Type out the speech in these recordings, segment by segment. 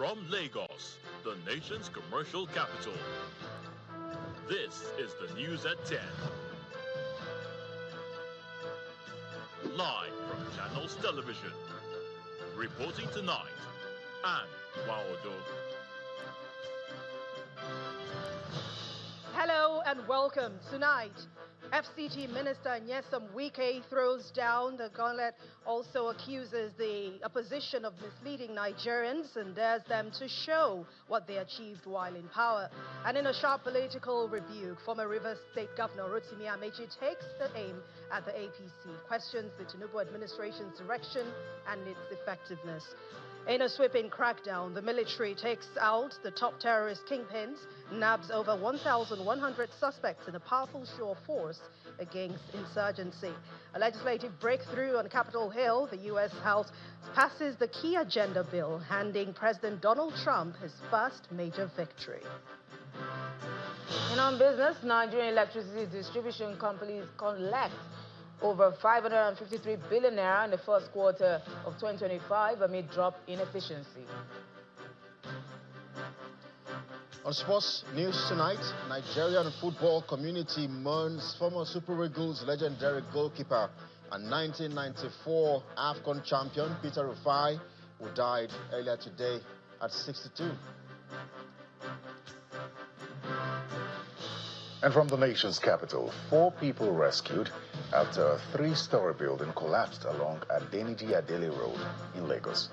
From Lagos, the nation's commercial capital, this is the news at 10. Live from Channels Television. Reporting tonight, Anne Waodo. Hello and welcome. Tonight, FCT Minister Nyesom Wike throws down the gauntlet, also accuses the opposition of misleading Nigerians and dares them to show what they achieved while in power. And in a sharp political rebuke, former Rivers State Governor Rotimi Amechi takes the aim at the APC, questions the Tinubu administration's direction and its effectiveness. In a sweeping crackdown, the military takes out the top terrorist kingpins, nabs over 1,100 suspects in a powerful show of force against insurgency. A legislative breakthrough on Capitol Hill, the U.S. House passes the key agenda bill, handing President Donald Trump his first major victory. And on business, Nigerian electricity distribution companies collect over 553 billion naira in the first quarter of 2025 amid drop in efficiency. On sports news tonight, Nigerian football community mourns former Super Eagles legendary goalkeeper and 1994 AFCON champion Peter Rufai, who died earlier today at 62. And from the nation's capital, 4 people rescued after a 3-story building collapsed along Adeniji Adele Road in Lagos.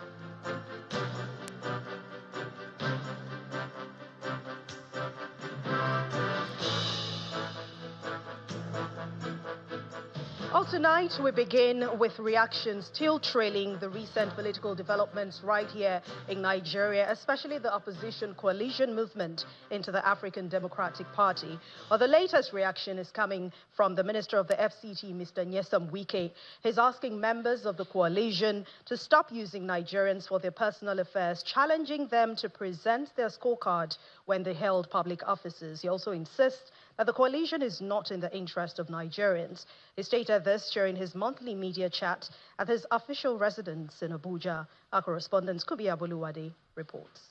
Tonight, we begin with reactions still trailing the recent political developments right here in Nigeria, especially the opposition coalition movement into the African Democratic Party. Well, the latest reaction is coming from the Minister of the FCT, Mr. Nyesom Wike. He's asking members of the coalition to stop using Nigerians for their personal affairs, challenging them to present their scorecard when they held public offices. He also insists that the coalition is not in the interest of Nigerians. He stated this during his monthly media chat at his official residence in Abuja. Our correspondent, Kubi Aboluwade, reports.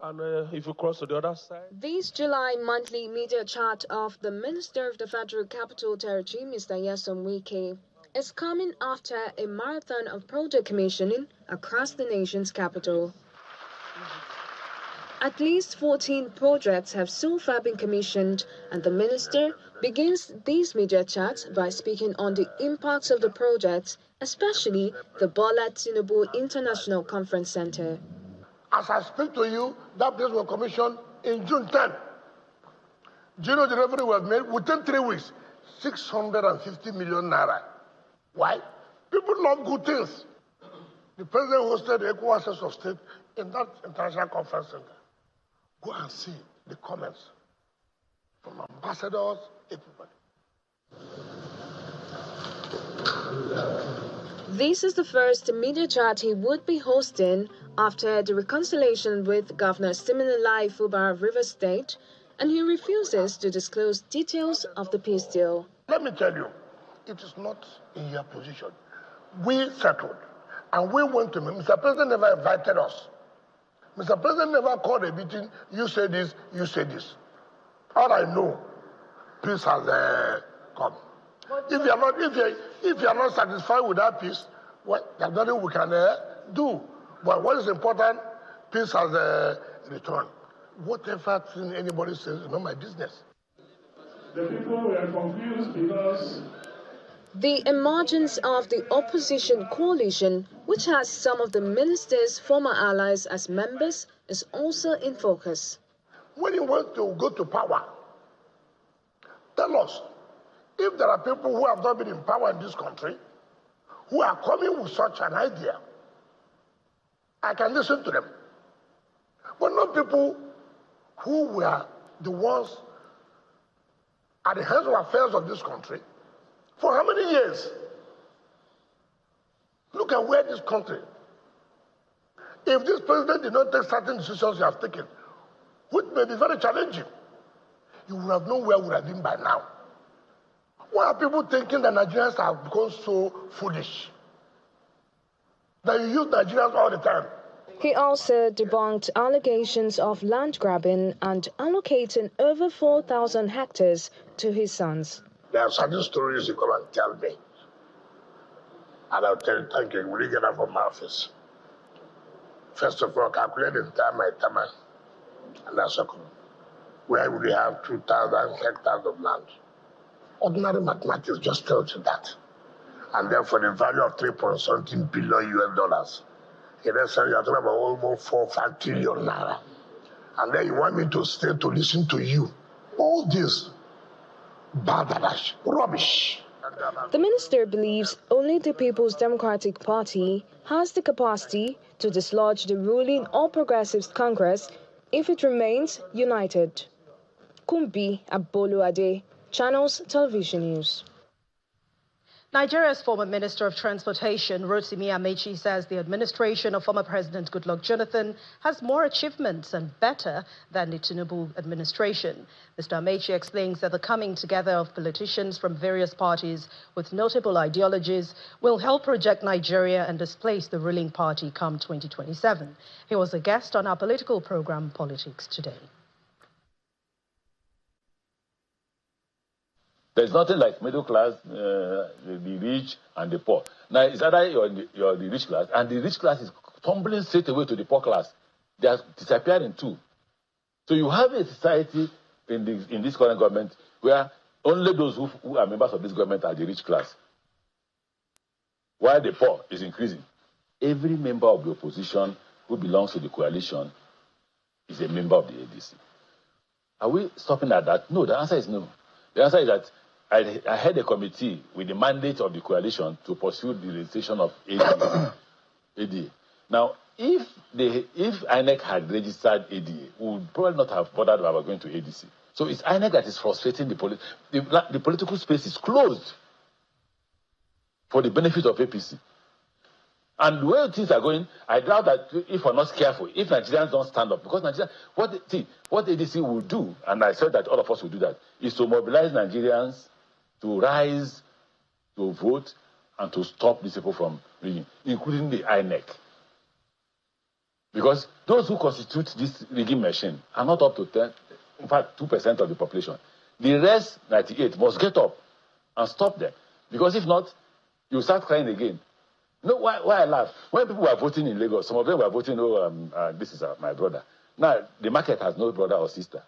And if you cross to the other side. This July monthly media chat of the Minister of the Federal Capital Territory, Mr. Nyesom Wike, is coming after a marathon of project commissioning across the nation's capital. At least 14 projects have so far been commissioned, and the minister begins these media chats by speaking on the impacts of the projects, especially the Bola Tinubu International Conference Center. As I speak to you, that place was commissioned in June 10. Do you know the revenue was made within 3 weeks? 650 million naira. Why? People love good things. The president hosted the equal access of state in that international conference center. Go and see the comments from ambassadors, everybody. This is the first media chat he would be hosting after the reconciliation with Governor Siminalayi Fubara of Rivers State, and he refuses to disclose details of the peace deal. Let me tell you, it is not in your position. We settled, and we went to him. Mr. President never invited us. Mr. President never called a meeting, you say this, you say this. All I know, peace has come. If you are not satisfied with that peace, well, there's nothing we can do. But what is important, peace has returned. Whatever thing anybody says is not my business. The people were confused because the emergence of the opposition coalition, which has some of the minister's former allies as members, is also in focus. When you want to go to power, tell us if there are people who have not been in power in this country who are coming with such an idea. I can listen to them. But not people who were the ones at the heads of affairs of this country for how many years? Look at where this country, if this president did not take certain decisions he has taken, which may be very challenging, you would have known where we would have been by now. Why are people thinking that Nigerians have become so foolish? That you use Nigerians all the time. He also debunked allegations of land grabbing and allocating over 4,000 hectares to his sons. There are certain stories you come and tell me. And I'll tell you, thank you, will you get out from my office? First of all, calculate the time my time and that's okay. Where would you have 2,000 hectares of land? Ordinary mathematics just tells you that. And then for the value of $3.something billion US, in essence, you're talking about almost 4-5 trillion naira. And then you want me to stay to listen to you. All this badadash, rubbish. The minister believes only the People's Democratic Party has the capacity to dislodge the ruling All Progressives Congress if it remains united. Kumbi Aboluade, Channels Television News. Nigeria's former Minister of Transportation, Rotimi Amechi, says the administration of former President Goodluck Jonathan has more achievements and better than the Tinubu administration. Mr. Amechi explains that the coming together of politicians from various parties with notable ideologies will help project Nigeria and displace the ruling party come 2027. He was a guest on our political program, Politics Today. There's nothing like middle class, the rich, and the poor. Now, it's either you're the rich class, and the rich class is tumbling straight away to the poor class. They are disappearing too. So you have a society in this current government where only those who are members of this government are the rich class, while the poor is increasing. Every member of the opposition who belongs to the coalition is a member of the ADC. Are we stopping at that? No, the answer is no. The answer is that I had a committee with the mandate of the coalition to pursue the registration of ADA. Now, if INEC had registered ADA, we would probably not have bothered about going to ADC. So it's INEC that is frustrating the political space is closed for the benefit of APC. And the way things are going, I doubt that if we're not careful, if Nigerians don't stand up, because Nigeria, what ADC will do, and I said that all of us will do that, is to mobilize Nigerians to rise, to vote, and to stop these people from rigging, including the INEC. Because those who constitute this rigging machine are not up to 10, in fact, 2% of the population. The rest, 98, must get up and stop them. Because if not, you start crying again. No, why I laugh? When people were voting in Lagos, some of them were voting, this is my brother. Now, the market has no brother or sister.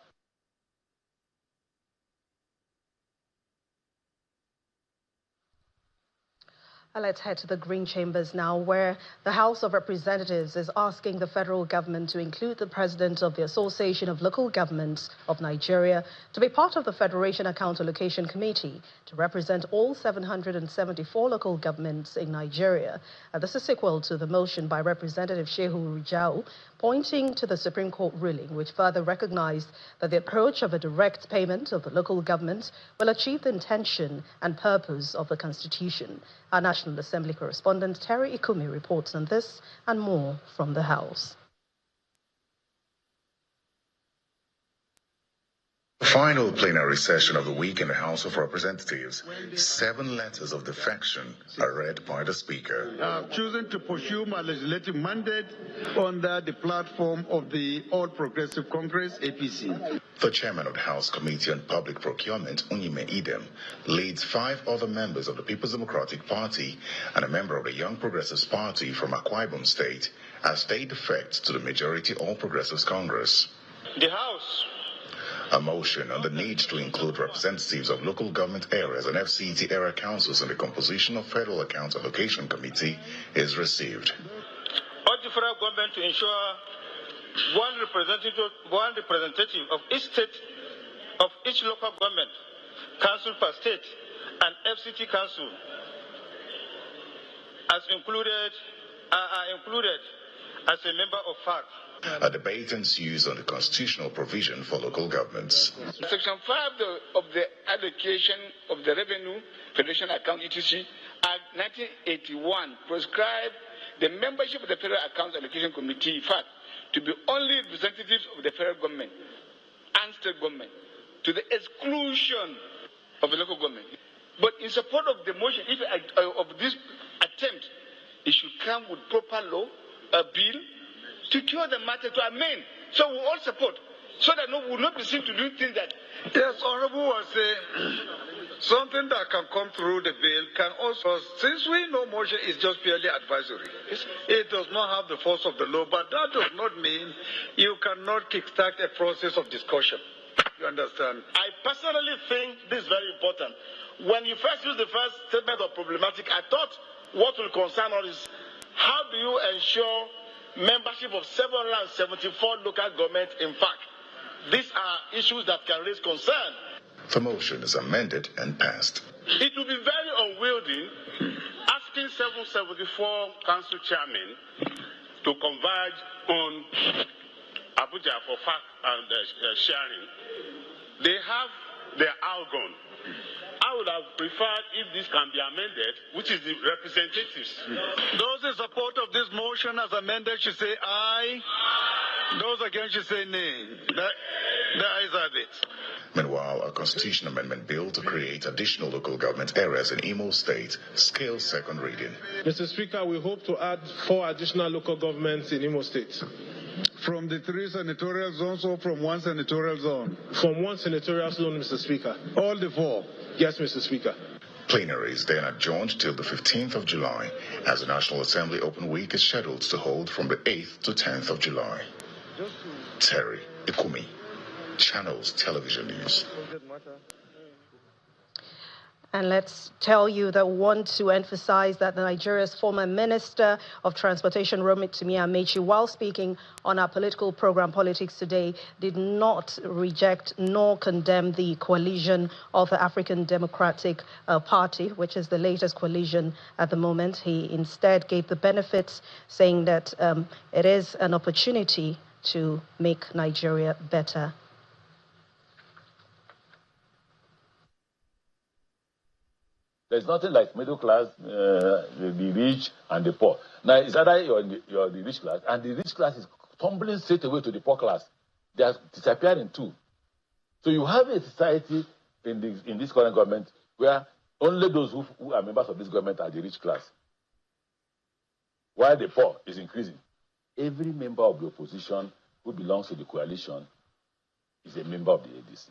Let's head to the Green Chambers now, where the House of Representatives is asking the federal government to include the president of the Association of Local Governments of Nigeria to be part of the Federation Account Allocation Committee to represent all 774 local governments in Nigeria. This is sequel to the motion by Representative Shehu Rijau, pointing to the Supreme Court ruling, which further recognized that the approach of a direct payment of the local government will achieve the intention and purpose of the Constitution. Our National Assembly correspondent Terry Ikumi reports on this and more from the House. Final plenary session of the week in the House of Representatives. 7 letters of defection are read by the Speaker. I've chosen to pursue my legislative mandate under the platform of the All Progressive Congress, APC. The chairman of the House Committee on Public Procurement, Unyime Idem, leads 5 other members of the People's Democratic Party and a member of the Young Progressives Party from Abuja State as they defect to the majority All Progressives Congress. The House. A motion on the need to include representatives of local government areas and FCT area councils in the composition of Federal Account Allocation Committee is received. Urge the federal government to ensure one representative of each state, of each local government, council per state, and FCT council are included as a member of FAC. A debate ensues on the constitutional provision for local governments. Section 5 of the Allocation of the Revenue Federation Account ETC Act 1981 prescribed the membership of the Federal Accounts Allocation Committee, FAC, to be only representatives of the federal government and state government, to the exclusion of the local government. But in support of the motion, of this attempt, it should come with proper law, a bill, to cure the matter, to amend. So we all support, so that we will not be seen to do things that. Yes, Honorable was saying something that can come through the bill can also, since we know motion is just purely advisory, it does not have the force of the law, but that does not mean you cannot kickstart a process of discussion. You understand? I personally think this is very important. When you first used the first statement of problematic, I thought what will concern us is how do you ensure membership of 774 local governments? In fact, these are issues that can raise concern. The motion is amended and passed. It will be very unwieldy asking 774 council chairmen to converge on Abuja for fact and sharing. They have their argon. I would have preferred if this can be amended, which is the representatives. Those in support of this motion as amended should say aye. Those against should say nay. The ayes have it. Meanwhile, a constitution amendment bill to create additional local government areas in Imo State scales second reading. Mr. Speaker, we hope to add 4 additional local governments in Imo State. From the 3 senatorial zones or from 1 senatorial zone? From 1 senatorial zone, Mr. Speaker. All the 4? Yes, Mr. Speaker. Plenary is then adjourned till the 15th of July, as the National Assembly Open Week is scheduled to hold from the 8th to 10th of July. Terry Ikumi, Channels Television News. And let's tell you that we want to emphasize that Nigeria's former Minister of Transportation, Rotimi Amechi, while speaking on our political program, Politics Today, did not reject nor condemn the coalition of the African Democratic Party, which is the latest coalition at the moment. He instead gave the benefits, saying that it is an opportunity to make Nigeria better. There's nothing like middle class, the rich, and the poor. Now, it's either you're the rich class, and the rich class is tumbling straight away to the poor class. They are disappearing too. So you have a society in this current government where only those who are members of this government are the rich class, while the poor is increasing. Every member of the opposition who belongs to the coalition is a member of the ADC.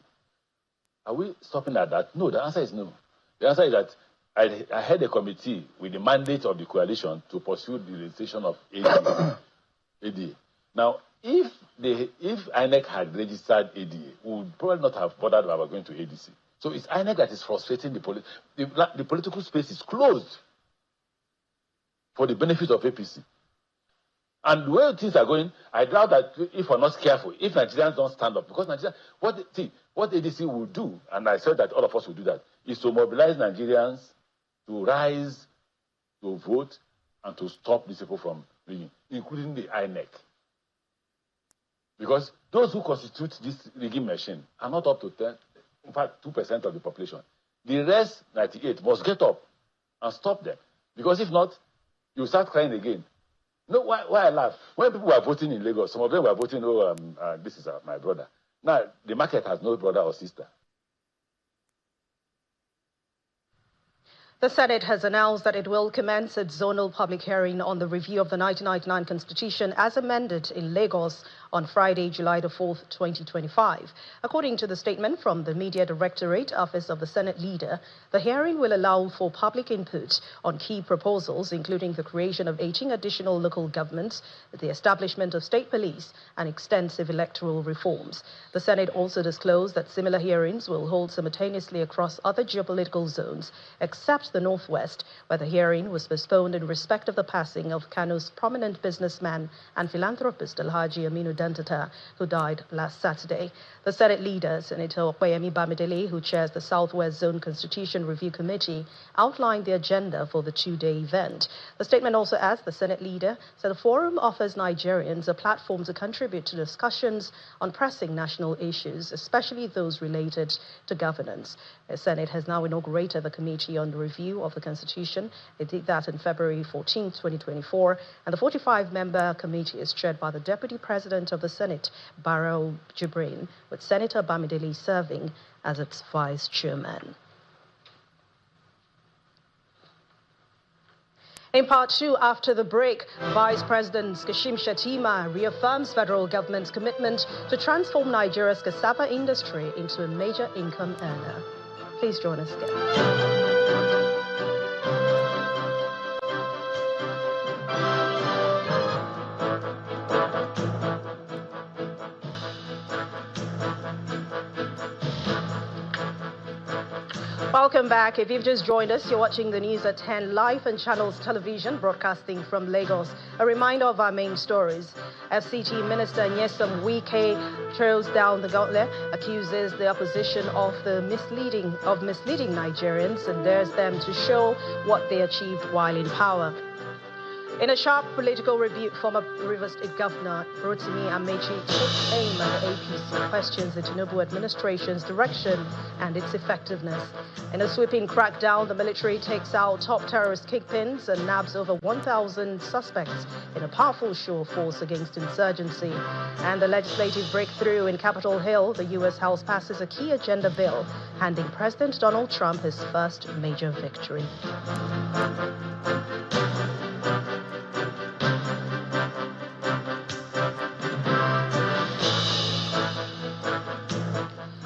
Are we stopping at that? No, the answer is no. The answer is that I had a committee with the mandate of the coalition to pursue the registration of ADA. Now, if INEC had registered ADA, we would probably not have bothered about going to ADC. So it's INEC that is frustrating the political space is closed for the benefit of APC. And the way things are going, I doubt that if we're not careful, if Nigerians don't stand up, because Nigerians, what ADC will do, and I said that all of us will do that, is to mobilize Nigerians to rise, to vote, and to stop these people from rigging, including the INEC. Because those who constitute this rigging machine are not up to 10, in fact, 2% of the population. The rest, 98, must get up and stop them. Because if not, you start crying again. No, why I laugh? When people were voting in Lagos, some of them were voting, this is my brother. Now, the market has no brother or sister. The Senate has announced that it will commence its zonal public hearing on the review of the 1999 Constitution as amended in Lagos on Friday, July the 4th, 2025. According to the statement from the Media Directorate Office of the Senate Leader, the hearing will allow for public input on key proposals, including the creation of 18 additional local governments, the establishment of state police, and extensive electoral reforms. The Senate also disclosed that similar hearings will hold simultaneously across other geopolitical zones, except the Northwest, where the hearing was postponed in respect of the passing of Kano's prominent businessman and philanthropist Alhaji Aminu Dantata, who died last Saturday. The Senate leader, Senator Opeyemi Bamidele, who chairs the Southwest Zone Constitution Review Committee, outlined the agenda for the two-day event. The statement also asked the Senate leader said the forum offers Nigerians a platform to contribute to discussions on pressing national issues, especially those related to governance. The Senate has now inaugurated the Committee on the Review of the Constitution. It did that on February 14, 2024, and the 45-member committee is chaired by the Deputy President of the Senate, Barrow Jibrin, with Senator Bamidele serving as its vice chairman. In part two, after the break, Vice President Kashim Shettima reaffirms federal government's commitment to transform Nigeria's cassava industry into a major income earner. Please join us again. Welcome back. If you've just joined us, you're watching the news at 10 live on Channels Television, broadcasting from Lagos. A reminder of our main stories. FCT Minister Nyesom Wike throws down the gauntlet, accuses the opposition of misleading Nigerians, and dares them to show what they achieved while in power. In a sharp political rebuke, former Rivers State Governor Rotimi Amechi took aim at the APC, questions the Tinubu administration's direction and its effectiveness. In a sweeping crackdown, the military takes out top terrorist kingpins and nabs over 1,000 suspects in a powerful show of force against insurgency. And the legislative breakthrough in Capitol Hill, the U.S. House passes a key agenda bill, handing President Donald Trump his first major victory.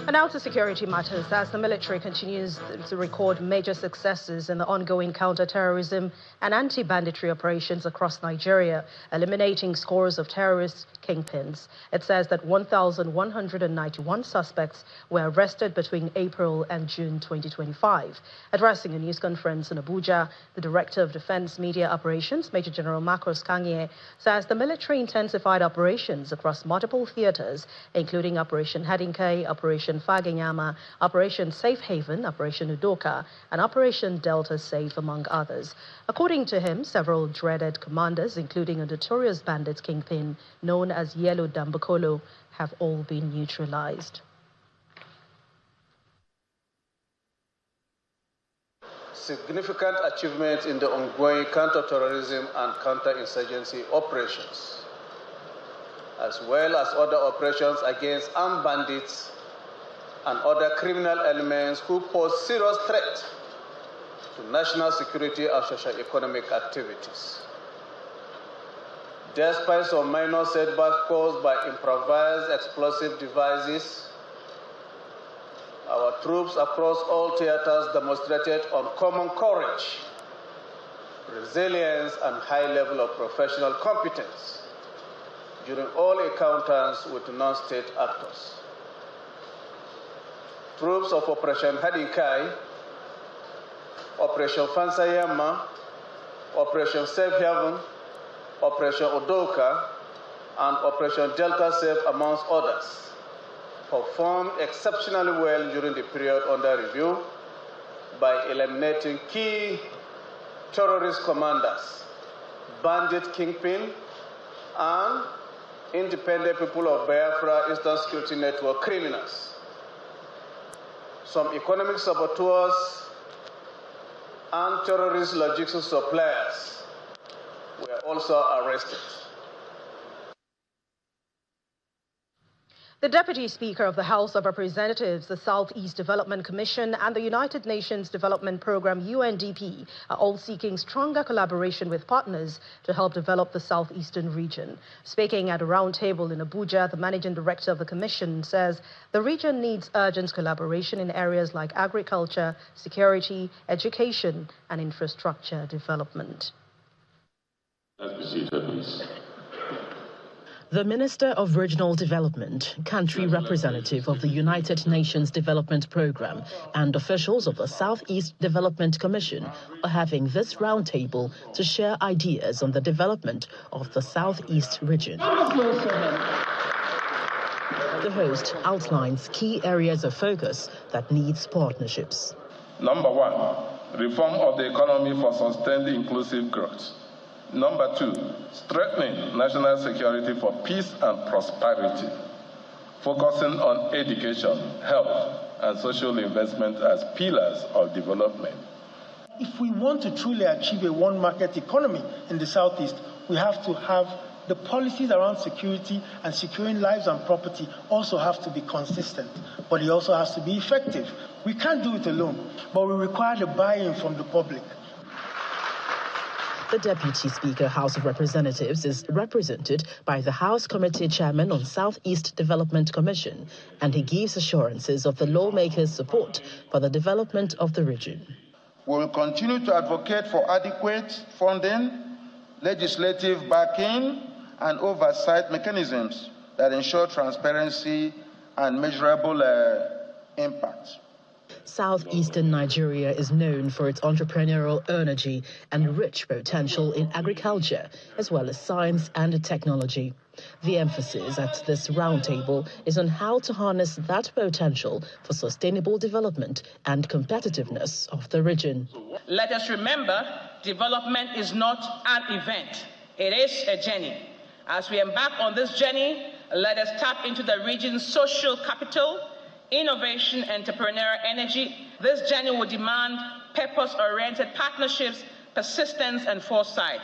And now to security matters, as the military continues to record major successes in the ongoing counter-terrorism and anti-banditry operations across Nigeria, eliminating scores of terrorist kingpins. It says that 1,191 suspects were arrested between April and June 2025. Addressing a news conference in Abuja, the Director of Defense Media Operations, Major General Marcus Kanye, says the military intensified operations across multiple theaters, including Operation Hadinkai, Operation Faganyama, Operation Safe Haven, Operation Udoka, and Operation Delta Safe, among others. According to him, several dreaded commanders, including a notorious bandit kingpin known as Yellow Dambakolo, have all been neutralized. Significant achievements in the ongoing counter-terrorism and counter-insurgency operations, as well as other operations against armed bandits and other criminal elements who pose serious threat to national security and socio-economic activities. Despite some minor setbacks caused by improvised explosive devices, our troops across all theaters demonstrated uncommon courage, resilience, and high level of professional competence during all encounters with non-state actors. Troops of Operation Hadinkai, Operation Fansayama, Operation Safe Haven, Operation Udoka, and Operation Delta Safe, amongst others, performed exceptionally well during the period under review by eliminating key terrorist commanders, bandit kingpin, and independent people of Biafra Eastern Security Network criminals. Some economic saboteurs and terrorist logistics suppliers were also arrested. The Deputy Speaker of the House of Representatives, the Southeast Development Commission, and the United Nations Development Programme, UNDP, are all seeking stronger collaboration with partners to help develop the southeastern region. Speaking at a roundtable in Abuja, the Managing Director of the Commission says the region needs urgent collaboration in areas like agriculture, security, education, and infrastructure development. Let's proceed, please. The Minister of Regional Development, country representative of the United Nations Development Programme, and officials of the Southeast Development Commission are having this roundtable to share ideas on the development of the Southeast region. The host outlines key areas of focus that needs partnerships. Number one, reform of the economy for sustained inclusive growth. Number two, strengthening national security for peace and prosperity, focusing on education, health, and social investment as pillars of development. If we want to truly achieve a one-market economy in the Southeast, we have to have the policies around security and securing lives and property also have to be consistent, but it also has to be effective. We can't do it alone, but we require the buy-in from the public. The Deputy Speaker, House of Representatives, is represented by the House Committee Chairman on Southeast Development Commission, and he gives assurances of the lawmakers' support for the development of the region. We will continue to advocate for adequate funding, legislative backing, and oversight mechanisms that ensure transparency and measurable impact. Southeastern Nigeria is known for its entrepreneurial energy and rich potential in agriculture, as well as science and technology. The emphasis at this roundtable is on how to harness that potential for sustainable development and competitiveness of the region. Let us remember, development is not an event. It is a journey. As we embark on this journey, let us tap into the region's social capital, innovation, entrepreneurial energy. This journey will demand purpose-oriented partnerships, persistence, and foresight.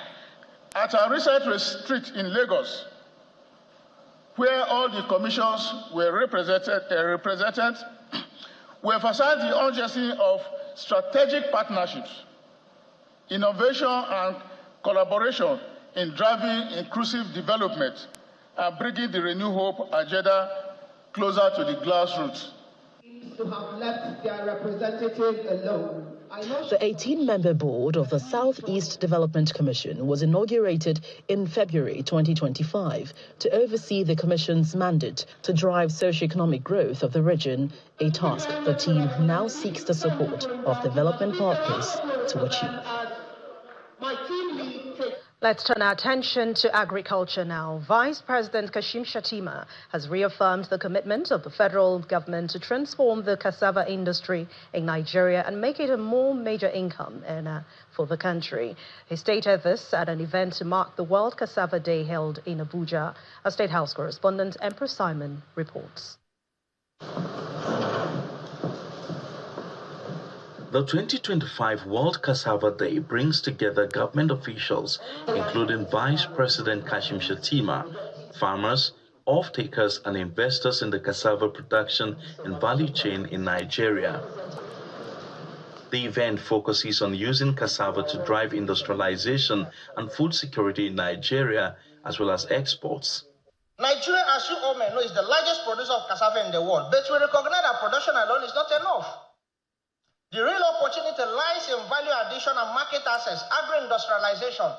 At our recent retreat in Lagos, where all the commissions were represented, we emphasized the urgency of strategic partnerships, innovation, and collaboration in driving inclusive development and bringing the Renew Hope agenda closer to the grassroots. To have left their representatives alone. The 18-member board of the Southeast Development Commission was inaugurated in February 2025 to oversee the Commission's mandate to drive socio-economic growth of the region, a task the team now seeks the support of development partners to achieve. Let's turn our attention to agriculture now. Vice President Kashim Shettima has reaffirmed the commitment of the federal government to transform the cassava industry in Nigeria and make it a more major income earner for the country. He stated this at an event to mark the World Cassava Day held in Abuja. Our State House correspondent Empress Simon reports. The 2025 World Cassava Day brings together government officials, including Vice President Kashim Shettima, farmers, off-takers, and investors in the cassava production and value chain in Nigeria. The event focuses on using cassava to drive industrialization and food security in Nigeria, as well as exports. Nigeria, as you all may know, is the largest producer of cassava in the world, but we recognize that production alone is not enough. The real opportunity lies in value addition and market access, agro-industrialization.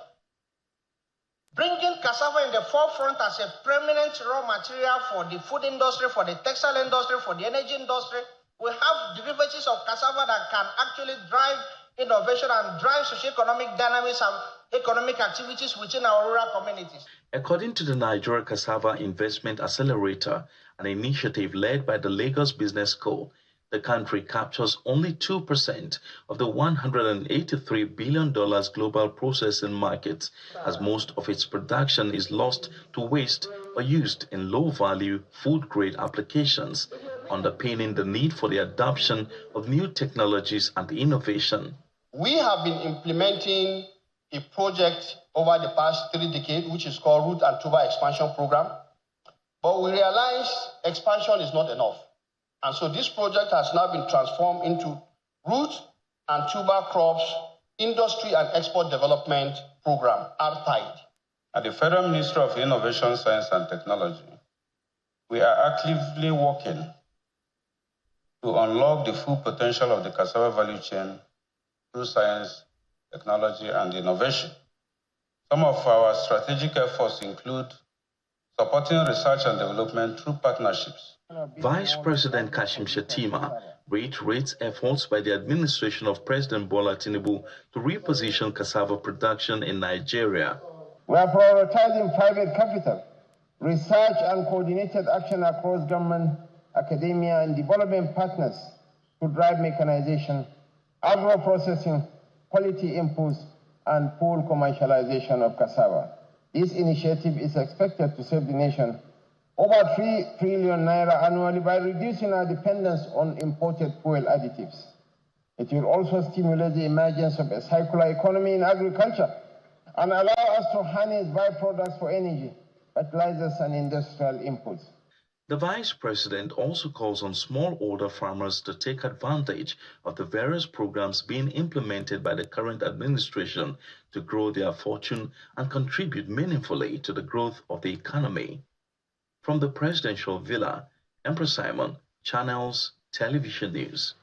Bringing cassava in the forefront as a permanent raw material for the food industry, for the textile industry, for the energy industry. We have derivatives of cassava that can actually drive innovation and drive socio-economic dynamics and economic activities within our rural communities. According to the Nigeria Cassava Investment Accelerator, an initiative led by the Lagos Business Co., the country captures only 2% of the $183 billion global processing market, as most of its production is lost to waste or used in low-value food-grade applications, underpinning the need for the adoption of new technologies and innovation. We have been implementing a project over the past 3 decades, which is called Root and Tuber Expansion Program, but we realized expansion is not enough. And so this project has now been transformed into Root and Tuber Crops Industry and Export Development Program, RTIDE. At the Federal Ministry of Innovation, Science and Technology, we are actively working to unlock the full potential of the cassava value chain through science, technology, and innovation. Some of our strategic efforts include supporting research and development through partnerships. Vice President Kashim Shettima reiterates efforts by the administration of President Bola Tinubu to reposition cassava production in Nigeria. We are prioritizing private capital, research and coordinated action across government, academia, and development partners to drive mechanization, agro-processing, quality inputs, and full commercialization of cassava. This initiative is expected to save the nation over 3 trillion naira annually by reducing our dependence on imported fuel additives. It will also stimulate the emergence of a circular economy in agriculture and allow us to harness byproducts for energy, fertilizers, and industrial inputs. The Vice President also calls on smallholder farmers to take advantage of the various programs being implemented by the current administration to grow their fortune and contribute meaningfully to the growth of the economy. From the presidential villa, Empress Simon, Channels Television News.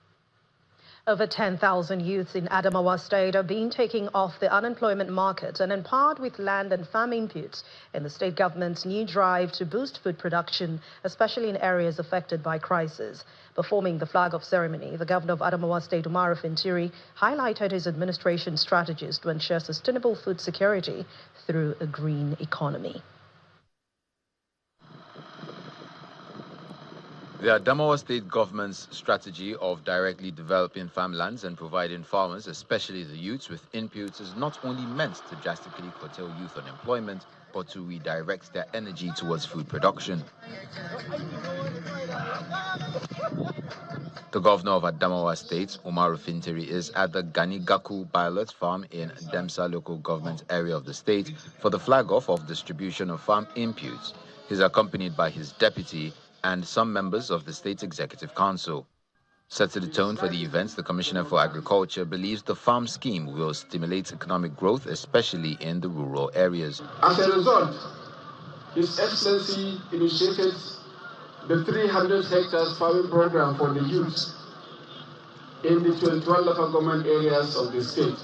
Over 10,000 youths in Adamawa State are being taken off the unemployment market and empowered with land and farm inputs in the state government's new drive to boost food production, especially in areas affected by crisis. Performing the flag-off ceremony, the governor of Adamawa State, Umaru Fintiri, highlighted his administration strategies to ensure sustainable food security through a green economy. The Adamawa State government's strategy of directly developing farmlands and providing farmers, especially the youths, with inputs is not only meant to drastically curtail youth unemployment, but to redirect their energy towards food production. The governor of Adamawa State, Umaru Fintiri, is at the Ganigaku Pilot Farm in Demsa local government area of the state for the flag-off of distribution of farm inputs. He's accompanied by his deputy and some members of the State Executive Council. Setting the tone for the events, the Commissioner for Agriculture believes the farm scheme will stimulate economic growth, especially in the rural areas. As a result, His Excellency initiated the 300 hectares farming program for the youth in the 21 local government areas of the state.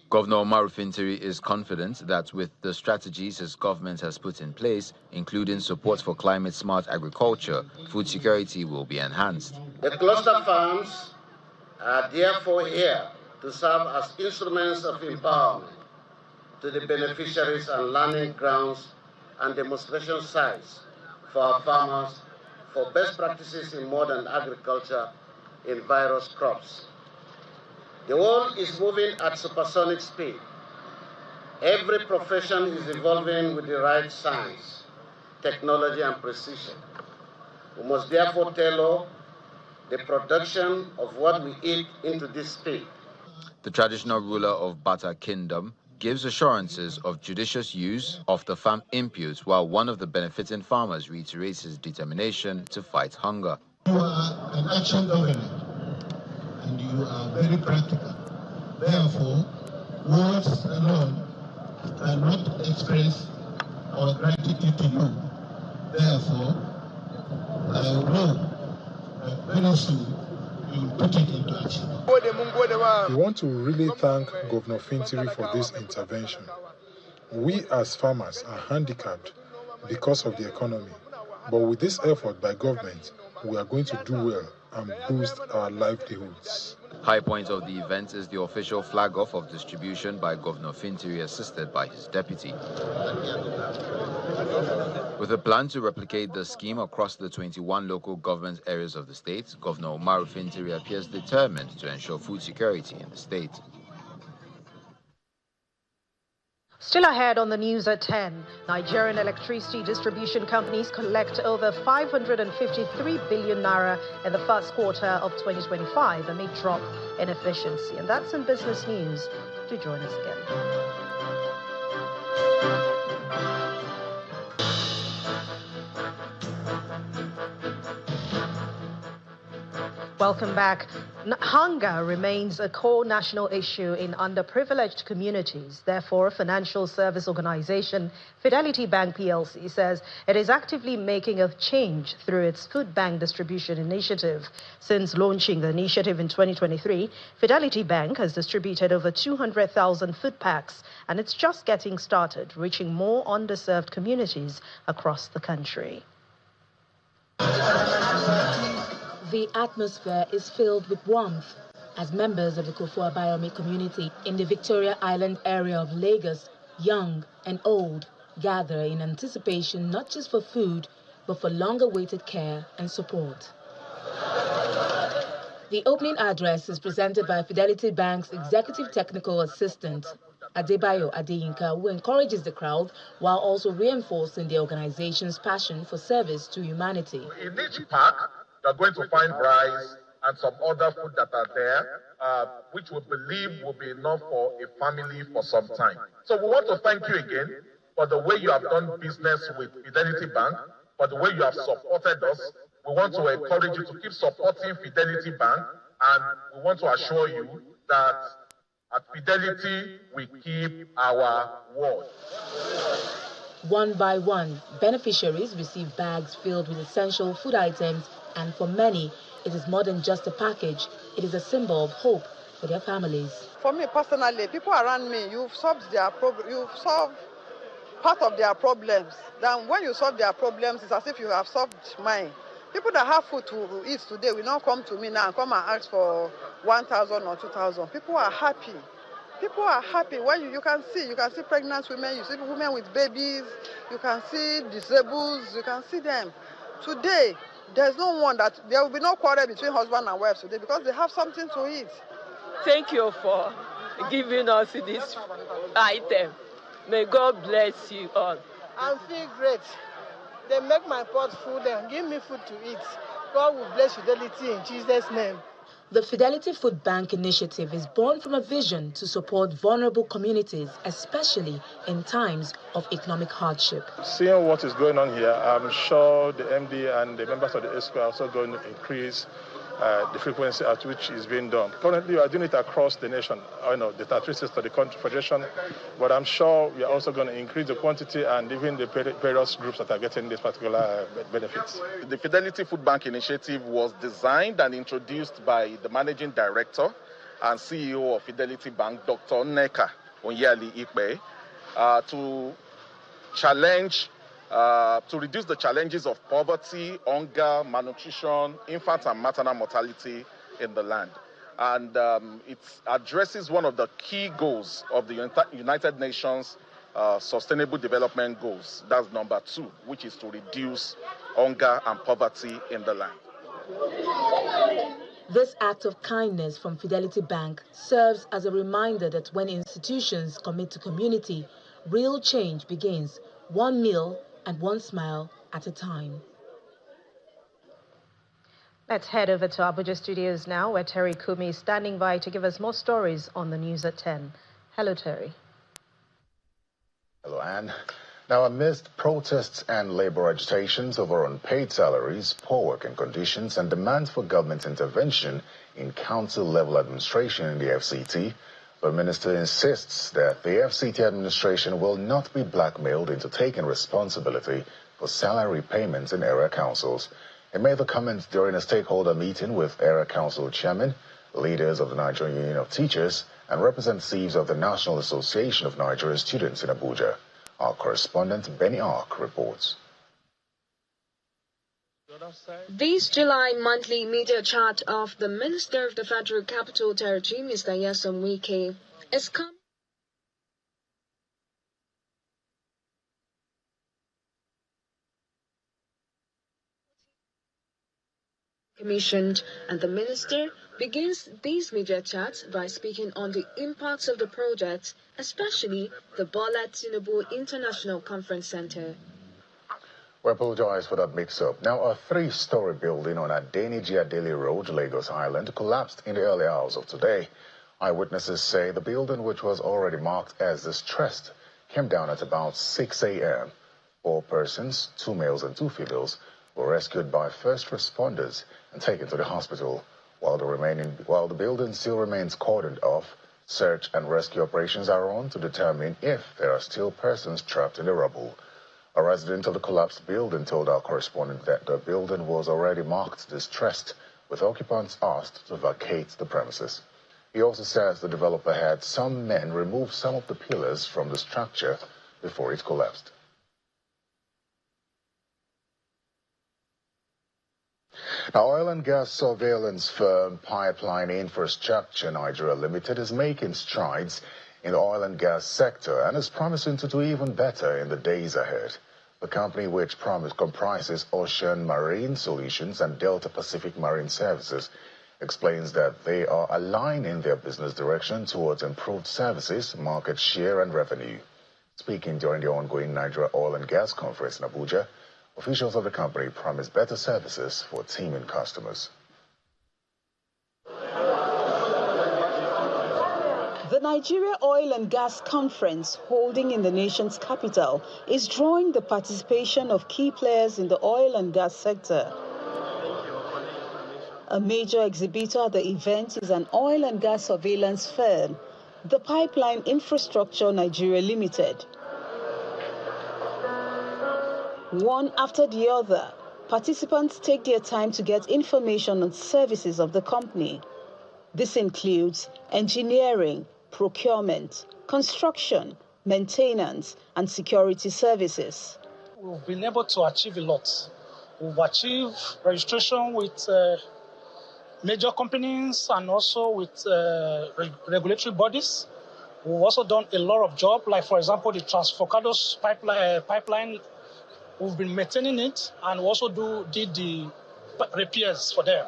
Governor Umaru Fintiri is confident that with the strategies his government has put in place, including support for climate-smart agriculture, food security will be enhanced. The cluster farms are therefore here to serve as instruments of empowerment to the beneficiaries and learning grounds and demonstration sites for our farmers for best practices in modern agriculture in various crops. The world is moving at supersonic speed. Every profession is evolving with the right science, technology, and precision. We must therefore tailor the production of what we eat into this speed. The traditional ruler of Bata Kingdom gives assurances of judicious use of the farm inputs, while one of the benefiting farmers reiterates his determination to fight hunger. You are an action government, and you are very practical. Therefore, words alone cannot express our gratitude to you. Therefore, I know that very soon you will put it into action. We want to really thank Governor Fintiri for this intervention. We as farmers are handicapped because of the economy, but with this effort by government, we are going to do well and boost our livelihoods. High point of the event is the official flag-off of distribution by Governor Fintiri, assisted by his deputy. With a plan to replicate the scheme across the 21 local government areas of the state, Governor Umaru Fintiri appears determined to ensure food security in the state. Still ahead on the news at 10, Nigerian electricity distribution companies collect over 553 billion naira in the first quarter of 2025 amid drop in efficiency. And that's in business news. Do join us again. Welcome back. Hunger remains a core national issue in underprivileged communities. Therefore, financial service organization Fidelity Bank PLC says it is actively making a change through its food bank distribution initiative. Since launching the initiative in 2023, Fidelity Bank has distributed over 200,000 food packs, and it's just getting started, reaching more underserved communities across the country. The atmosphere is filled with warmth as members of the Kofoa Biomi community in the Victoria Island area of Lagos, young and old, gather in anticipation not just for food, but for long-awaited care and support. The opening address is presented by Fidelity Bank's Executive Technical Assistant, Adebayo Adeyinka, who encourages the crowd while also reinforcing the organization's passion for service to humanity. In each pack, you're going to find rice and some other food that are there, which we believe will be enough for a family for some time. So we want to thank you again for the way you have done business with Fidelity Bank for the way you have supported us. We want to encourage you to keep supporting Fidelity Bank, and we want to assure you that at Fidelity, we keep our word. One by one, beneficiaries receive bags filled with essential food items, and for many, it is more than just a package. It is a symbol of hope for their families. For me personally, people around me, you've solved part of their problems. Then when you solve their problems, it's as if you have solved mine. People that have food to eat today will not come to me now and come and ask for 1,000 or 2,000. People are happy. People are happy. When you can see pregnant women, you see women with babies, you can see disabled, you can see them. Today, there's no one that there will be no quarrel between husband and wife today because they have something to eat. Thank you for giving us this item. May God bless you all. I feel great. They make my pot full and give me food to eat. God will bless Fidelity in Jesus' name. The Fidelity Food Bank initiative is born from a vision to support vulnerable communities, especially in times of economic hardship. Seeing what is going on here, I'm sure the MD and the members of the ESCO are also going to increase the frequency at which is being done. Currently, we are doing it across the nation, the territories to the country federation, but I'm sure we are also going to increase the quantity and even the various groups that are getting this particular benefits. The Fidelity Food Bank initiative was designed and introduced by the managing director and CEO of Fidelity Bank, Dr. Nneka Onyali-Ikpe, to reduce the challenges of poverty, hunger, malnutrition, infant and maternal mortality in the land. And it addresses one of the key goals of the United Nations Sustainable Development Goals. That's number 2, which is to reduce hunger and poverty in the land. This act of kindness from Fidelity Bank serves as a reminder that when institutions commit to community, real change begins one meal and one smile at a time. Let's head over to Abuja Studios now, where Terry Kumi is standing by to give us more stories on the news at 10. Hello, Terry. Hello, Anne. Now, amidst protests and labor agitations over unpaid salaries, poor working conditions, and demands for government intervention in council-level administration in the FCT, the minister insists that the FCT administration will not be blackmailed into taking responsibility for salary payments in area councils. He made the comments during a stakeholder meeting with area council chairmen, leaders of the Nigerian Union of Teachers, and representatives of the National Association of Nigerian Students in Abuja. Our correspondent Benny Ark reports. This July monthly media chat of the Minister of the Federal Capital Territory, Mr. Nyesom Wike, is commissioned, and the minister begins these media chats by speaking on the impacts of the project, especially the Bola Tinubu International Conference Center. We apologize for that mix-up. Now, a 3-story building on Adeniji-Adele Road, Lagos Island, collapsed in the early hours of today. Eyewitnesses say the building, which was already marked as distressed, came down at about 6 a.m. 4 persons, 2 males and 2 females, were rescued by first responders and taken to the hospital. While the building still remains cordoned off, search and rescue operations are on to determine if there are still persons trapped in the rubble. A resident of the collapsed building told our correspondent that the building was already marked distressed, with occupants asked to vacate the premises. He also says the developer had some men remove some of the pillars from the structure before it collapsed. Now, oil and gas surveillance firm Pipeline Infrastructure Nigeria Limited is making strides in the oil and gas sector and is promising to do even better in the days ahead. The company, which comprises Ocean Marine Solutions and Delta Pacific Marine Services, explains that they are aligning their business direction towards improved services, market share, and revenue. Speaking during the ongoing Nigeria Oil and Gas Conference in Abuja, officials of the company promised better services for teaming customers. The Nigeria Oil and Gas Conference, holding in the nation's capital, is drawing the participation of key players in the oil and gas sector. A major exhibitor at the event is an oil and gas surveillance firm, the Pipeline Infrastructure Nigeria Limited. One after the other, participants take their time to get information on services of the company. This includes engineering, procurement, construction, maintenance, and security services. We've been able to achieve a lot. We've achieved registration with major companies and also with regulatory bodies. We've also done a lot of jobs, like, for example, the Transfocados pipeline. We've been maintaining it, and we also did the repairs for them.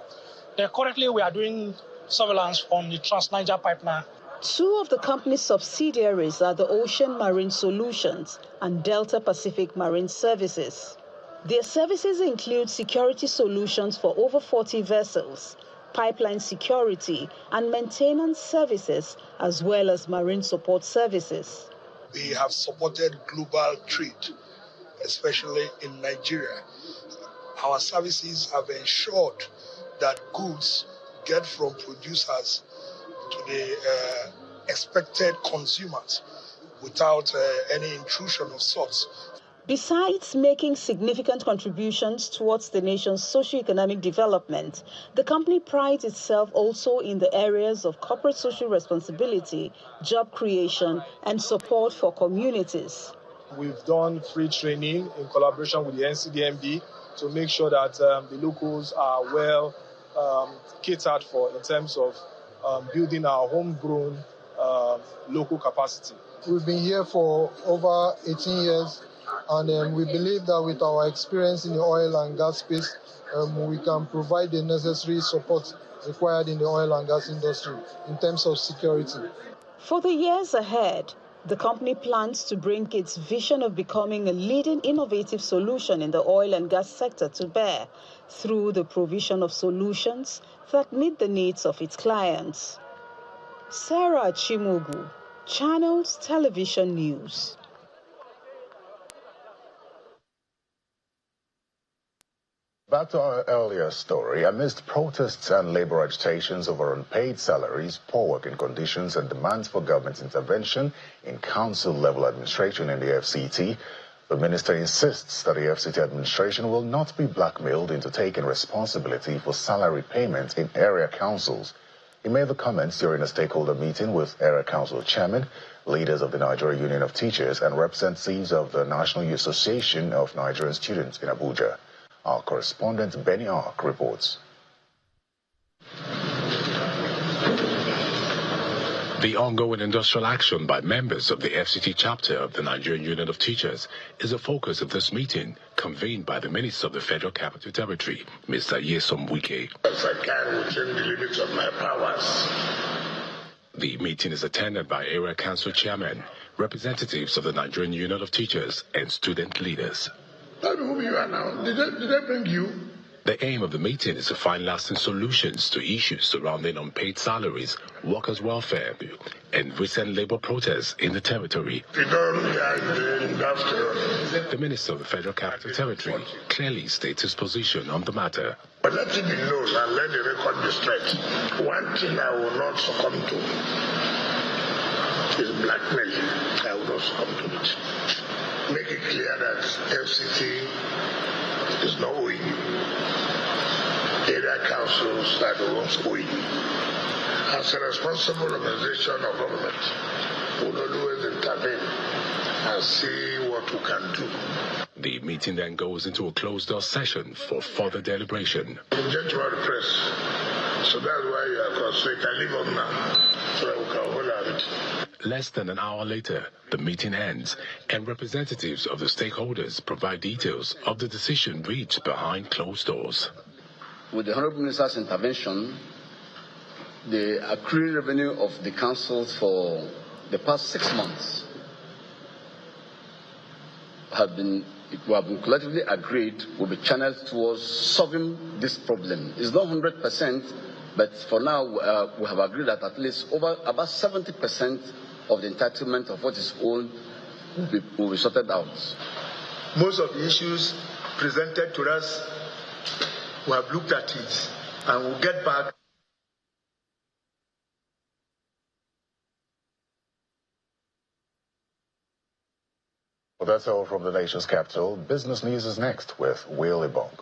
Currently, we are doing surveillance on the Trans-Niger pipeline. Two of the company's subsidiaries are the Ocean Marine Solutions and Delta Pacific Marine Services. Their services include security solutions for over 40 vessels, pipeline security and maintenance services, as well as marine support services. We have supported global trade, especially in Nigeria. Our services have ensured that goods get from producers to the expected consumers without any intrusion of sorts. Besides making significant contributions towards the nation's socio-economic development, the company prides itself also in the areas of corporate social responsibility, job creation, and support for communities. We've done free training in collaboration with the NCDMB to make sure that the locals are well catered for in terms of building our homegrown local capacity. We've been here for over 18 years, and we believe that with our experience in the oil and gas space, we can provide the necessary support required in the oil and gas industry in terms of security. For the years ahead, the company plans to bring its vision of becoming a leading innovative solution in the oil and gas sector to bear through the provision of solutions that meet the needs of its clients. Sarah Chimogu, Channels Television News. Back to our earlier story, amidst protests and labor agitations over unpaid salaries, poor working conditions, and demands for government intervention in council-level administration in the FCT, the minister insists that the FCT administration will not be blackmailed into taking responsibility for salary payment in area councils. He made the comments during a stakeholder meeting with area council chairmen, leaders of the Nigerian Union of Teachers, and representatives of the National Youth Association of Nigerian Students in Abuja. Our correspondent Benny Ark reports. The ongoing industrial action by members of the FCT chapter of the Nigerian Union of Teachers is the focus of this meeting, convened by the Minister of the Federal Capital Territory, Mr. Nyesom Wike. As I can within the limits of my powers. The meeting is attended by area council chairmen, representatives of the Nigerian Union of Teachers, and student leaders. Tell me who you are now. Did they bring you? The aim of the meeting is to find lasting solutions to issues surrounding unpaid salaries, workers' welfare, and recent labor protests in the territory. The Minister of the Federal Capital Territory clearly states his position on the matter. But let it be known and let the record be straight. One thing I will not succumb to is blackmail. I will not succumb to it. Make it clear that FCT is not owing. Area councils are the ones owing. As a responsible organization of government, we will always intervene and see what we can do. The meeting then goes into a closed-door session for further deliberation. We'll get to our press, so that's why you are called. So you can leave on now, so that we can hold on it. Less than an hour later, the meeting ends, and representatives of the stakeholders provide details of the decision reached behind closed doors. With the Honourable Minister's intervention, the accruing revenue of the councils for the past 6 months have been collectively agreed will be channeled towards solving this problem. It's not 100%, But for now, we have agreed that at least about 70% of the entitlement of what is owned will be sorted out. Most of the issues presented to us, we have looked at it and we'll get back. Well, that's all from the nation's capital. Business news is next with Willie Bong.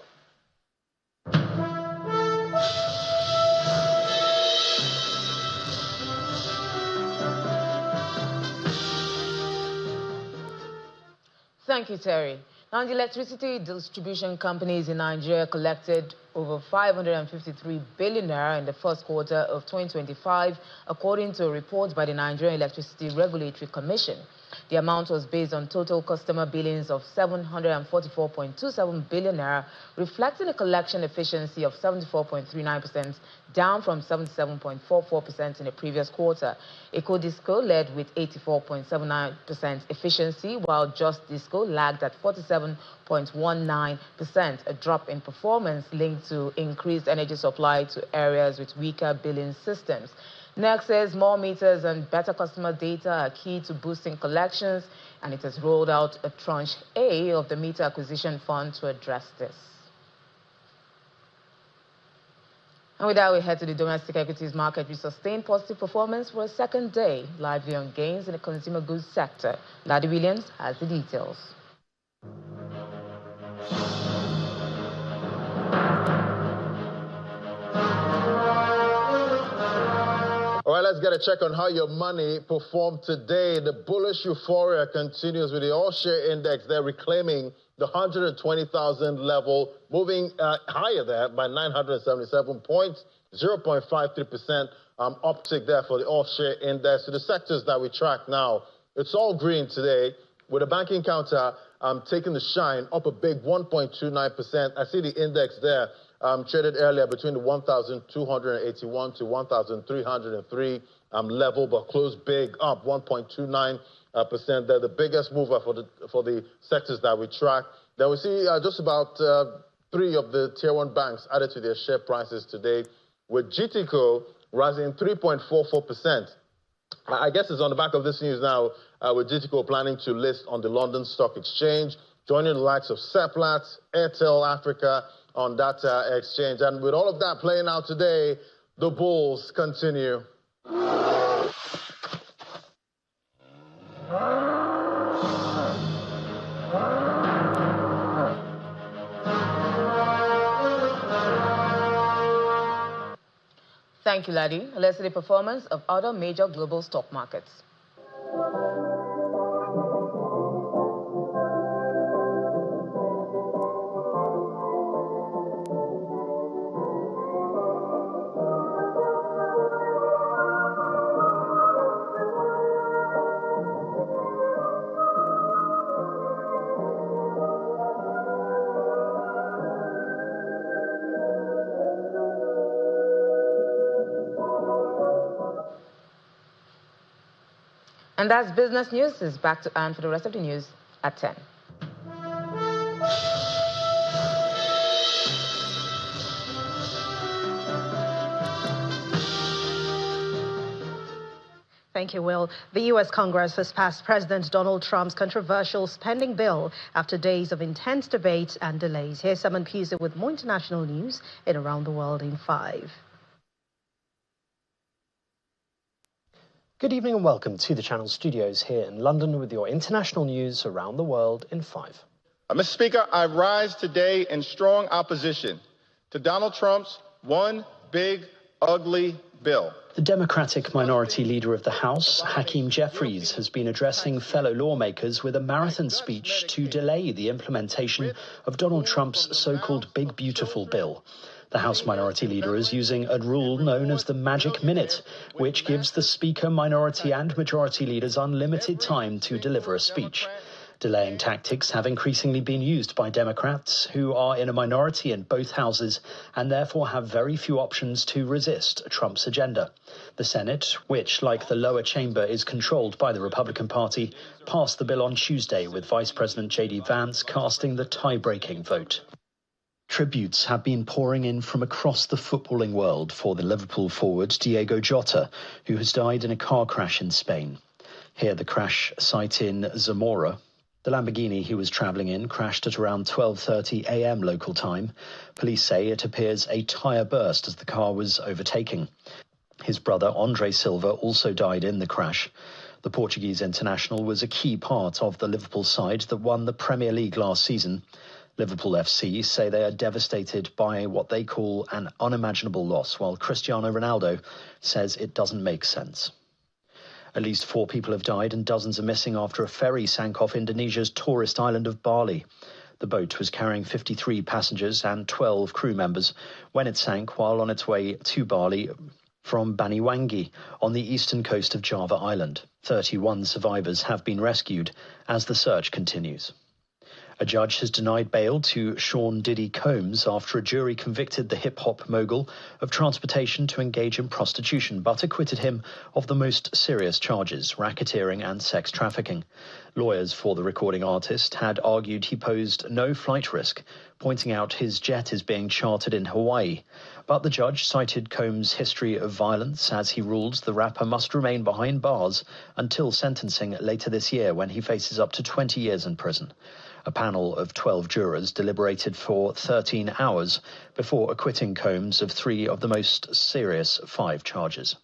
Thank you, Terry. Now, the electricity distribution companies in Nigeria collected over 553 billion naira in the first quarter of 2025, according to a report by the Nigerian Electricity Regulatory Commission. The amount was based on total customer billings of 744.27 billion naira, reflecting a collection efficiency of 74.39%, down from 77.44% in the previous quarter. EcoDisco led with 84.79% efficiency, while Just Disco lagged at 47.19%, a drop in performance linked to increased energy supply to areas with weaker billing systems. NERC says more meters and better customer data are key to boosting collections, and it has rolled out a tranche A of the meter acquisition fund to address this. And with that, we head to the domestic equities market. We sustained positive performance for a second day, lively on gains in the consumer goods sector. Ladi Williams has the details. All right, let's get a check on how your money performed today. The bullish euphoria continues with the all-share index there reclaiming the 120,000 level, moving higher there by 977 points, 0.53% uptick there for the all-share index. So the sectors that we track now, it's all green today, with the banking counter taking the shine, up a big 1.29%. I see the index there. Traded earlier between the 1,281 to 1,303 level, but closed big, up 1.29%. They're the biggest mover for the sectors that we track. Then we see just about 3 of the tier 1 banks added to their share prices today, with GTCO rising 3.44%. I guess it's on the back of this news now, with GTCO planning to list on the London Stock Exchange, joining the likes of Seplat, Airtel Africa, on that exchange. And with all of that playing out today, the bulls continue. Thank you, Ladi. Let's see the performance of other major global stock markets. And that's business news. Is back to Anne for the rest of the news at 10. Thank you, Will. The U.S. Congress has passed President Donald Trump's controversial spending bill after days of intense debate and delays. Here's Simon Puser with more international news in Around the World in 5. Good evening and welcome to the Channel Studios here in London with your international news around the world in 5. Mr. Speaker, I rise today in strong opposition to Donald Trump's one big, ugly bill. The Democratic minority leader of the House, Hakeem Jeffries, has been addressing fellow lawmakers with a marathon speech to delay the implementation of Donald Trump's so-called Big Beautiful Bill. The House Minority Leader is using a rule known as the Magic Minute, which gives the Speaker, Minority and Majority Leaders unlimited time to deliver a speech. Delaying tactics have increasingly been used by Democrats, who are in a minority in both houses and therefore have very few options to resist Trump's agenda. The Senate, which, like the lower chamber, is controlled by the Republican Party, passed the bill on Tuesday, with Vice President J.D. Vance casting the tie-breaking vote. Tributes have been pouring in from across the footballing world for the Liverpool forward Diogo Jota, who has died in a car crash in Spain. Here, the crash site in Zamora. The Lamborghini he was travelling in crashed at around 12:30 a.m. local time. Police say it appears a tyre burst as the car was overtaking. His brother, Andre Silva, also died in the crash. The Portuguese international was a key part of the Liverpool side that won the Premier League last season. Liverpool FC say they are devastated by what they call an unimaginable loss, while Cristiano Ronaldo says it doesn't make sense. At least 4 people have died and dozens are missing after a ferry sank off Indonesia's tourist island of Bali. The boat was carrying 53 passengers and 12 crew members when it sank while on its way to Bali from Banyuwangi on the eastern coast of Java Island. 31 survivors have been rescued as the search continues. A judge has denied bail to Sean Diddy Combs after a jury convicted the hip-hop mogul of transportation to engage in prostitution, but acquitted him of the most serious charges, racketeering and sex trafficking. Lawyers for the recording artist had argued he posed no flight risk, pointing out his jet is being chartered in Hawaii. But the judge cited Combs' history of violence as he ruled the rapper must remain behind bars until sentencing later this year, when he faces up to 20 years in prison. A panel of 12 jurors deliberated for 13 hours before acquitting Combs of 3 of the most serious 5 charges.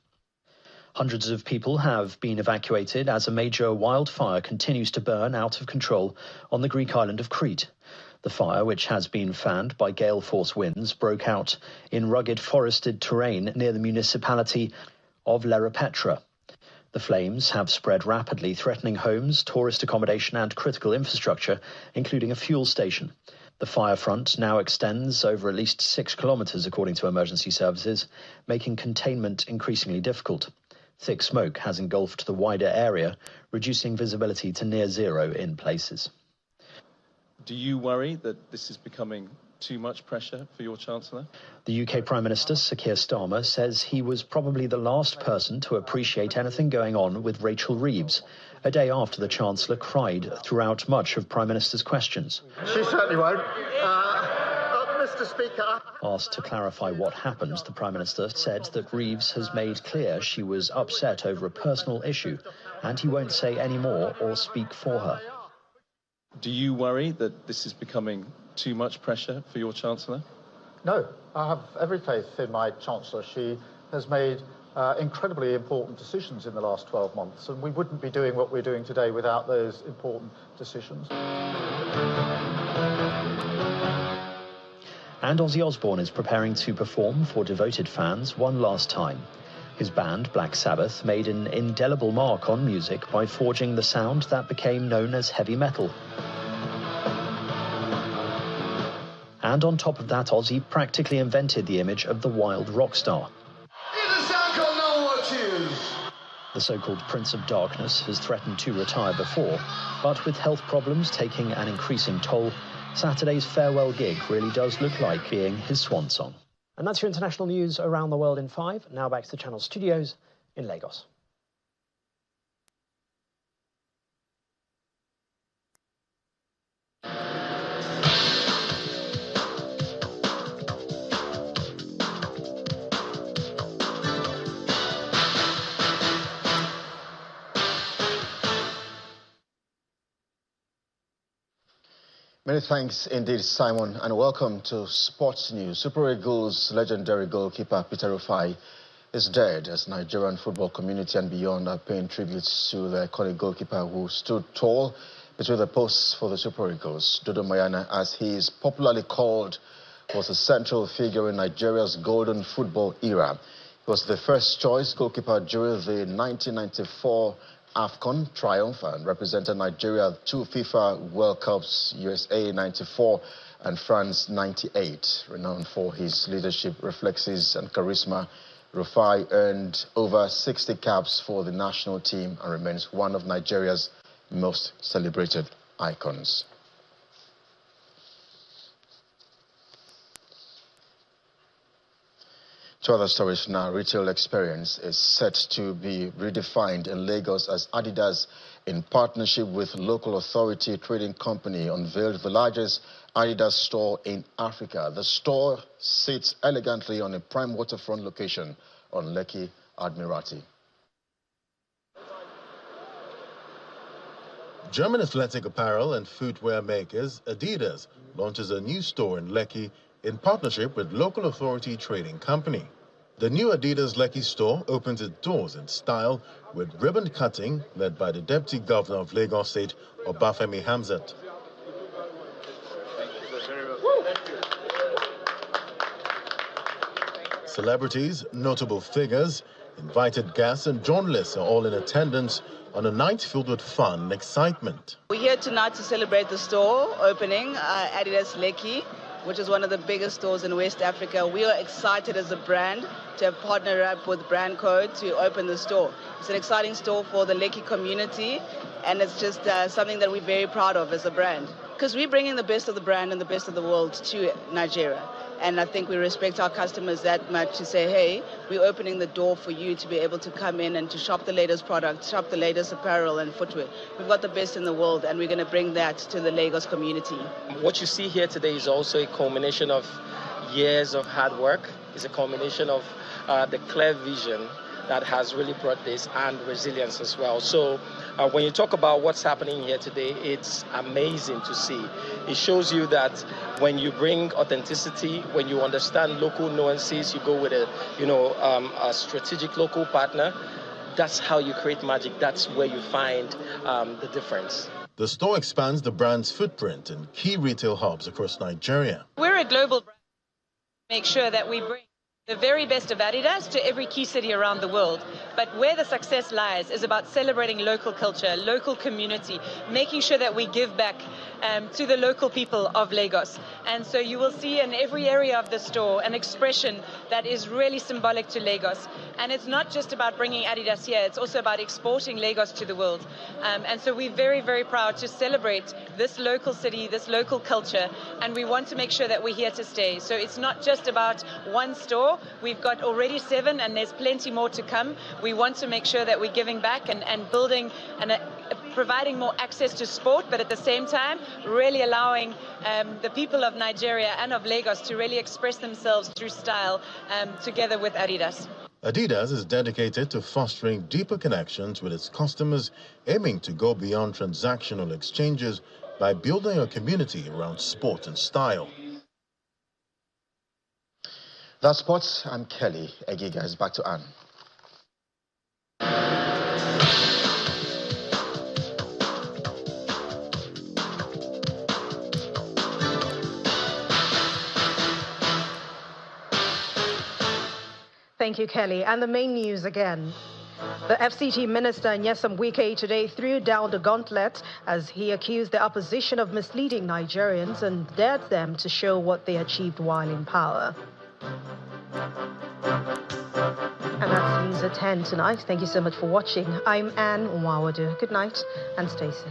Hundreds of people have been evacuated as a major wildfire continues to burn out of control on the Greek island of Crete. The fire, which has been fanned by gale force winds, broke out in rugged forested terrain near the municipality of Leripetra. The flames have spread rapidly, threatening homes, tourist accommodation and critical infrastructure, including a fuel station. The fire front now extends over at least 6 kilometers, according to emergency services, making containment increasingly difficult. Thick smoke has engulfed the wider area, reducing visibility to near zero in places. Do you worry that this is becoming too much pressure for your Chancellor? The UK Prime Minister, Sir Keir Starmer, says he was probably the last person to appreciate anything going on with Rachel Reeves, a day after the Chancellor cried throughout much of Prime Minister's questions. She certainly won't. Mr. Speaker. Asked to clarify what happened, the Prime Minister said that Reeves has made clear she was upset over a personal issue and he won't say any more or speak for her. Do you worry that this is becoming too much pressure for your Chancellor? No, I have every faith in my Chancellor. She has made incredibly important decisions in the last 12 months, and we wouldn't be doing what we're doing today without those important decisions. And Ozzy Osbourne is preparing to perform for devoted fans one last time. His band, Black Sabbath, made an indelible mark on music by forging the sound that became known as heavy metal. And on top of that, Ozzy practically invented the image of the wild rock star. Here's a sound called No More Tears. The so-called Prince of Darkness has threatened to retire before, but with health problems taking an increasing toll, Saturday's farewell gig really does look like being his swan song. And that's your international news around the world in 5. Now back to the Channel studios in Lagos. Many thanks indeed, Simon, and welcome to Sports News. Super Eagles legendary goalkeeper Peter Rufai is dead, as Nigerian football community and beyond are paying tributes to the iconic goalkeeper who stood tall between the posts for the Super Eagles. Dodo Mayana, as he is popularly called, was a central figure in Nigeria's golden football era. He was the first choice goalkeeper during the 1994 AFCON triumph and represented Nigeria at 2 FIFA World Cups, USA 94 and France 98. Renowned for his leadership, reflexes and charisma, Rufai earned over 60 caps for the national team and remains one of Nigeria's most celebrated icons. Two other stories now. Retail experience is set to be redefined in Lagos as Adidas in partnership with local authority trading company, unveiled the largest Adidas store in Africa. The store sits elegantly on a prime waterfront location on Lekki Admiralty. German athletic apparel and footwear makers Adidas launches a new store in Lekki in partnership with local authority trading company. The new Adidas Lekki store opens its doors in style with ribbon cutting led by the Deputy Governor of Lagos State, Obafemi Hamzat. Celebrities, notable figures, invited guests and journalists are all in attendance on a night filled with fun and excitement. We're here tonight to celebrate the store opening, Adidas Lekki, which is one of the biggest stores in West Africa. We are excited as a brand to have partnered up with Brand Code to open the store. It's an exciting store for the Lekki community, and it's just something that we're very proud of as a brand. Because we're bringing the best of the brand and the best of the world to Nigeria. And I think we respect our customers that much to say, hey, we're opening the door for you to be able to come in and to shop the latest products, shop the latest apparel and footwear. We've got the best in the world, and we're going to bring that to the Lagos community. What you see here today is also a culmination of years of hard work. It's a culmination of the clear vision that has really brought this, and resilience as well. So when you talk about what's happening here today, it's amazing to see. It shows you that when you bring authenticity, when you understand local nuances, you go with a strategic local partner. That's how you create magic. That's where you find the difference. The store expands the brand's footprint in key retail hubs across Nigeria. We're a global brand. Make sure that we bring the very best of Adidas to every key city around the world. But where the success lies is about celebrating local culture, local community, making sure that we give back to the local people of Lagos. And so you will see in every area of the store an expression that is really symbolic to Lagos. And it's not just about bringing Adidas here, it's also about exporting Lagos to the world. And so we're very, very proud to celebrate this local city, this local culture, and we want to make sure that we're here to stay. So it's not just about one store. We've got already 7, and there's plenty more to come. We want to make sure that we're giving back and building and providing more access to sport, but at the same time, really allowing the people of Nigeria and of Lagos to really express themselves through style together with Adidas. Adidas is dedicated to fostering deeper connections with its customers, aiming to go beyond transactional exchanges by building a community around sport and style. That's sports. I'm Kelly. Egiga is back to Anne. Thank you, Kelly. And the main news again. The FCT Minister Nyesom Wike today threw down the gauntlet as he accused the opposition of misleading Nigerians and dared them to show what they achieved while in power. And that's news at 10 tonight. Thank you so much for watching. I'm Anne Nwawadu. Good night and stay safe.